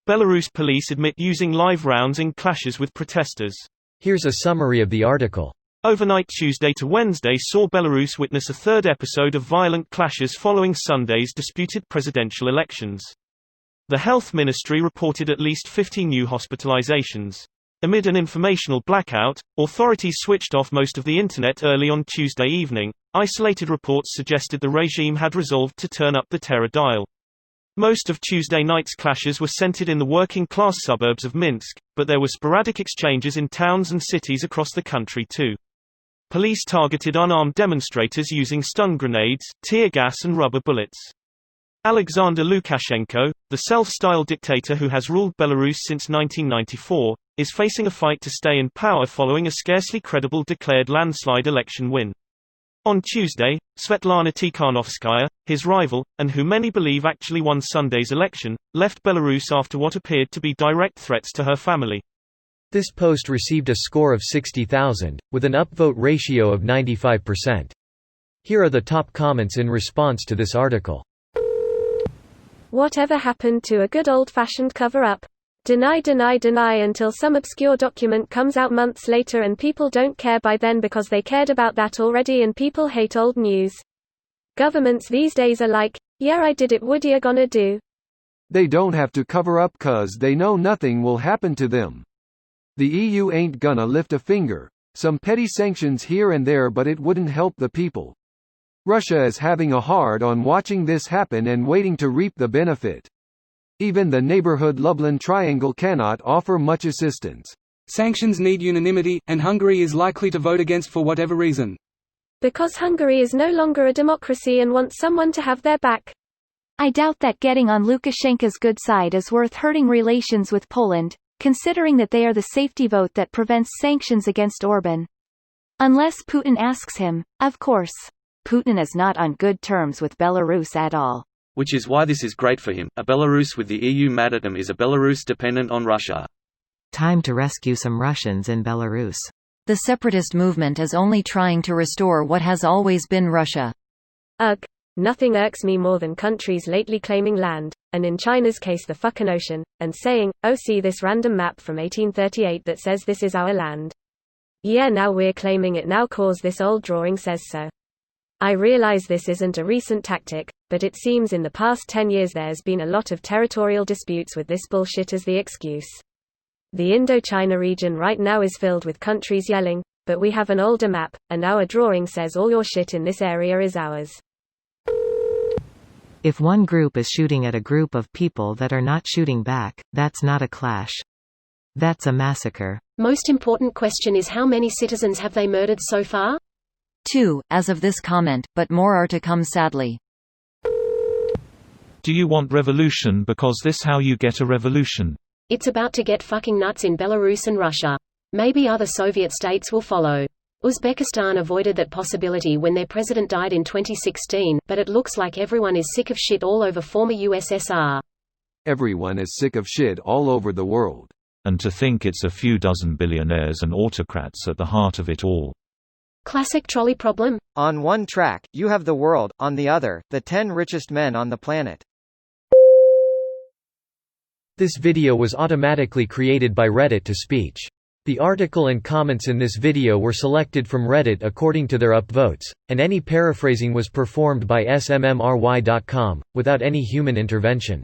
Belarus police admit using live rounds in clashes with protesters. Here's a summary of the article. Overnight Tuesday to Wednesday saw Belarus witness a third episode of violent clashes following Sunday's disputed presidential elections. The health ministry reported at least 50 new hospitalizations. Amid an informational blackout, authorities switched off most of the internet early on Tuesday evening. Isolated reports suggested the regime had resolved to turn up the terror dial. Most of Tuesday night's clashes were centered in the working-class suburbs of Minsk, but there were sporadic exchanges in towns and cities across the country too. Police targeted unarmed demonstrators using stun grenades, tear gas and rubber bullets. Alexander Lukashenko, the self-styled dictator who has ruled Belarus since 1994, is facing a fight to stay in power following a scarcely credible declared landslide election win. On Tuesday, Svetlana Tikhanovskaya, his rival, and who many believe actually won Sunday's election, left Belarus after what appeared to be direct threats to her family. This post received a score of 60,000, with an upvote ratio of 95%. Here are the top comments in response to this article. Whatever happened to a good old-fashioned cover-up? Deny, deny, deny until some obscure document comes out months later and people don't care by then because they cared about that already and people hate old news. Governments these days are like, yeah I did it, what you gonna do? They don't have to cover up 'cause they know nothing will happen to them. The EU ain't gonna lift a finger. Some petty sanctions here and there, but it wouldn't help the people. Russia is having a hard on watching this happen and waiting to reap the benefit. Even the neighborhood Lublin Triangle cannot offer much assistance. Sanctions need unanimity, and Hungary is likely to vote against for whatever reason. Because Hungary is no longer a democracy and wants someone to have their back. I doubt that getting on Lukashenko's good side is worth hurting relations with Poland, considering that they are the safety vote that prevents sanctions against Orban. Unless Putin asks him, of course. Putin is not on good terms with Belarus at all. Which is why this is great for him. A Belarus with the EU mad at him is a Belarus dependent on Russia. Time to rescue some Russians in Belarus. The separatist movement is only trying to restore what has always been Russia. Ugh. Nothing irks me more than countries lately claiming land, and in China's case the fucking ocean, and saying, oh see this random map from 1838 that says this is our land. Yeah, now we're claiming it now cause this old drawing says so. I realize this isn't a recent tactic, but it seems in the past 10 years there's been a lot of territorial disputes with this bullshit as the excuse. The Indochina region right now is filled with countries yelling, but we have an older map, and our drawing says all your shit in this area is ours. If one group is shooting at a group of people that are not shooting back, that's not a clash. That's a massacre. Most important question is how many citizens have they murdered so far? 2, as of this comment, but more are to come sadly. Do you want revolution because this how you get a revolution? It's about to get fucking nuts in Belarus and Russia. Maybe other Soviet states will follow. Uzbekistan avoided that possibility when their president died in 2016, but it looks like everyone is sick of shit all over former USSR. Everyone is sick of shit all over the world. And to think it's a few dozen billionaires and autocrats at the heart of it all. Classic trolley problem. On one track, you have the world, on the other, the 10 richest men on the planet. This video was automatically created by Reddit to speech. The article and comments in this video were selected from Reddit according to their upvotes, and any paraphrasing was performed by smmry.com, without any human intervention.